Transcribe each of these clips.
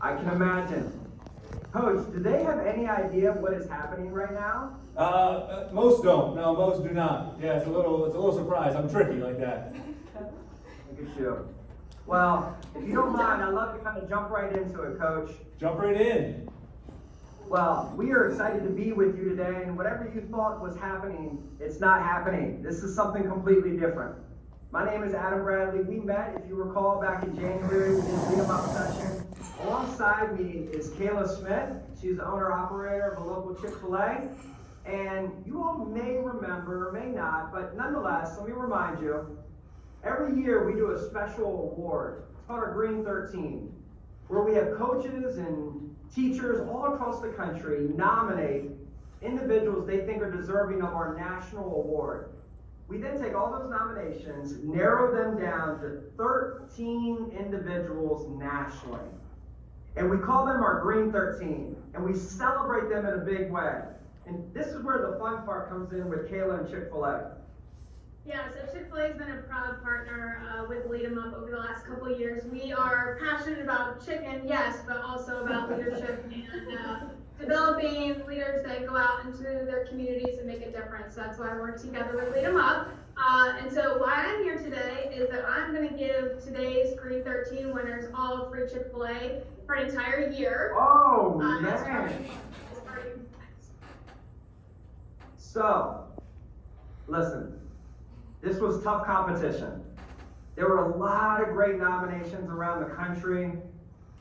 I can imagine. Coach, do they have any idea what is happening right now? Most don't. No, most do not. Yeah, it's a little surprise. I'm tricky like that. Look at you. Well, if you don't mind, I'd love to kind of jump right into it, Coach. Jump right in. Well, we are excited to be with you today, and whatever you thought was happening, it's not happening. This is something completely different. My name is Adam Bradley. We met, if you recall, back in January. We did a beat-em-up session. Alongside me is Kayla Smith. She's the owner-operator of a local Chick-fil-A. And you all may remember, may not, but nonetheless, let me remind you, every year we do a special award. It's called our Green 13, where we have coaches and teachers all across the country nominate individuals they think are deserving of our national award. We then take all those nominations, narrow them down to 13 individuals nationally. And we call them our Green 13, and we celebrate them in a big way. And this is where the fun part comes in with Kayla and Chick-fil-A. Yeah, so Chick-fil-A has been a proud partner with Lead 'em Up over the last couple of years. We are passionate about chicken, yes, but also about leadership and developing leaders that go out into their communities and make a difference. That's why we're together with Lead 'em Up. And so why I'm here today is that I'm going to give today's Green 13 winners all free Chick-fil-A for an entire year. Oh, As man. part of- So, listen, this was tough competition. There were a lot of great nominations around the country,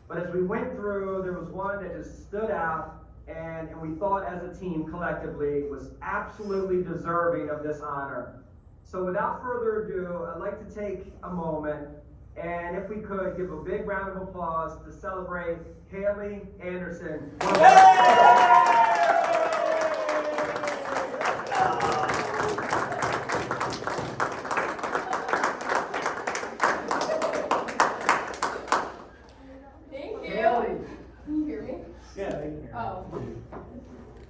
but as we went through, there was one that just stood out, and we thought as a team collectively was absolutely deserving of this honor. So without further ado, I'd like to take a moment, and if we could, give a big round of applause to celebrate Hailey Anderson. Yeah, they can hear. Oh,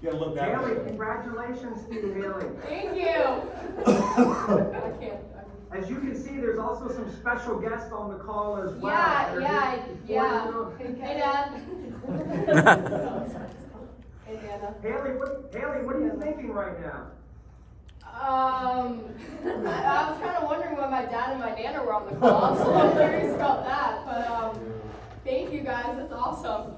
You gotta look that Hailey, way. congratulations to you, Hailey. thank you. I can't. As you can see, there's also some special guests on the call as well. Yeah, They're yeah, here to yeah. support you. Hey, Dad. Hey, Nana. Hailey, what are you thinking right now? I was kind of wondering why my dad and my Nana were on the call, so I'm curious about that. But thank you guys. That's awesome.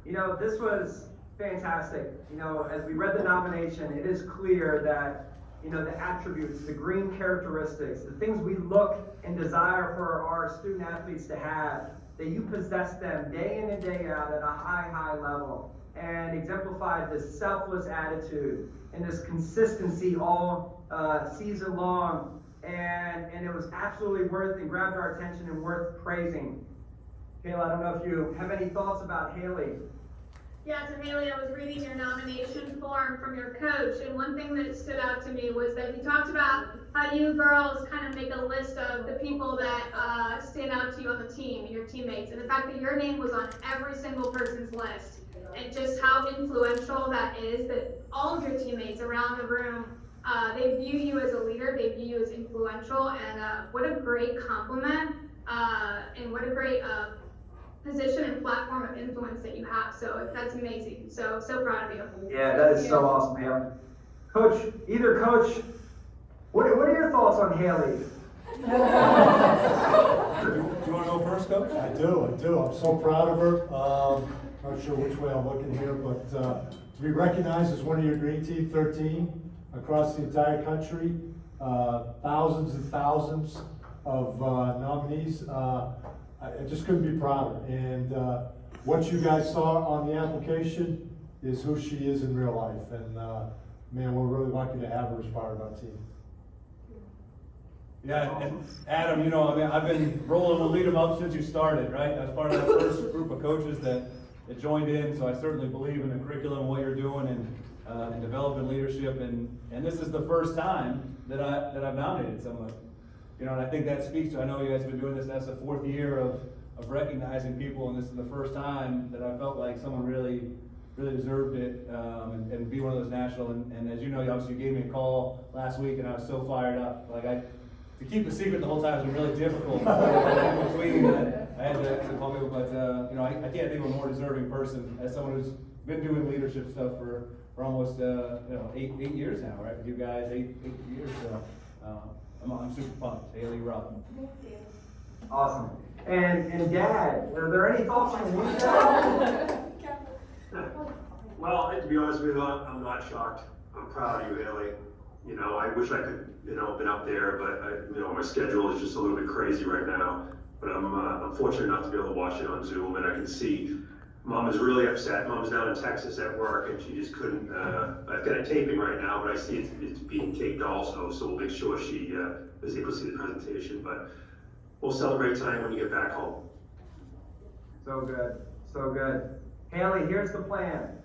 You know, this was fantastic. You know, as we read the nomination, it is clear that, you know, the attributes, the green characteristics, the things we look and desire for our student athletes to have, that you possess them day in and day out at a high level, and exemplified this selfless attitude and this consistency all season long, and it was absolutely worth and grabbed our attention and worth praising. Kayla, I don't know if you have any thoughts about Hailey. Yeah, so Hailey, I was reading your nomination form from your coach, and one thing that stood out to me was that you talked about how you girls kind of make a list of the people that stand out to you on the team, your teammates, and the fact that your name was on every single person's list, and just how influential that is, that all of your teammates around the room, they view you as a leader, they view you as influential, and what a great compliment, and what a great position and platform of influence that you have. So that's amazing. So proud of you. Yeah, that is so awesome, Hailey. Coach, what are your thoughts on Hailey? Do you wanna go first, Coach? I do. I'm so proud of her. Not sure which way I'm looking here, but to be recognized as one of your Green Team 13 across the entire country, thousands and thousands of nominees, I just couldn't be prouder. And what you guys saw on the application is who she is in real life. And man, we're really lucky to have her as part of our team. Yeah, and Adam, you know, I mean, I've been rolling with Lead 'em Up since you started, right? I was part of that first group of coaches that joined in, so I certainly believe in the curriculum, what you're doing, and developing leadership. And this is the first time that I've nominated someone. You know, and I think that speaks to, I know you guys have been doing this, that's the 4th year of recognizing people, and this is the first time that I felt like someone really deserved it, and be one of those national, and as you know, obviously you gave me a call last week, and I was so fired up. Like, to keep the secret the whole time has been really difficult. In between, I had to call me, but, you know, I can't think of a more deserving person as someone who's been doing leadership stuff for almost, you know, eight years now, right? With you guys, eight years, so, I'm super pumped. Hailey, you're up. Thank you. Awesome. And Dad, are there any thoughts from you, Dad? Well, to be honest with you, I'm not shocked. I'm proud of you, Hailey. You know, I wish I could, you know, been up there, but you know, my schedule is just a little bit crazy right now. But I'm fortunate enough to be able to watch it on Zoom, and I can see Mom is really upset. Mom's down in Texas at work, and she just couldn't. I've got it taping right now, but I see it's being taped also, so we'll make sure she is able to see the presentation. But we'll celebrate tonight when you get back home. So good, so good. Hailey, here's the plan.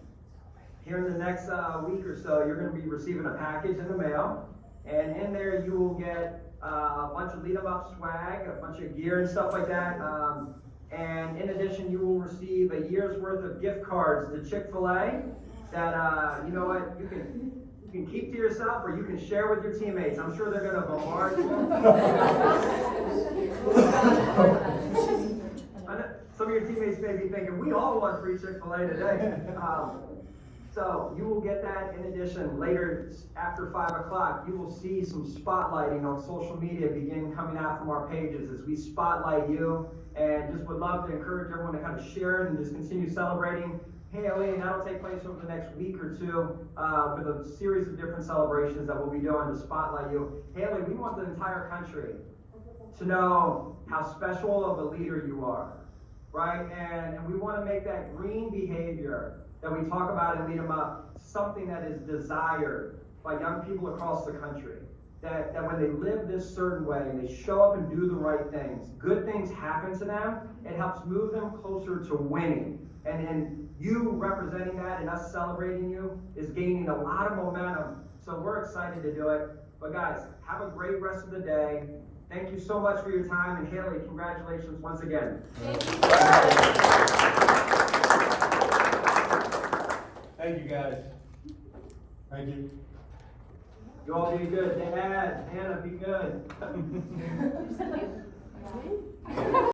Here in the next week or so, you're going to be receiving a package in the mail, and in there you will get a bunch of lead 'em up swag, a bunch of gear and stuff like that. And in addition, you will receive a year's worth of gift cards to Chick-fil-A that, you know what, you can keep to yourself or you can share with your teammates. I'm sure they're going to bombard you. I know some of your teammates may be thinking, we all want free Chick-fil-A today. So you will get that. In addition, later after 5 o'clock, you will see some spotlighting on social media begin coming out from our pages as we spotlight you, and just would love to encourage everyone to kind of share it and just continue celebrating Hailey. And that'll take place over the next week or two with a series of different celebrations that we'll be doing to spotlight you. Hailey, we want the entire country to know how special of a leader you are, right? And we want to make that green behavior that we talk about and lead them up, something that is desired by young people across the country. That when they live this certain way and they show up and do the right things, good things happen to them. It helps move them closer to winning. And you representing that and us celebrating you is gaining a lot of momentum. So we're excited to do it. But guys, have a great rest of the day. Thank you so much for your time. And Hailey, congratulations once again. Thank you, guys. Thank you. You all be good. Dad, Hannah, be good.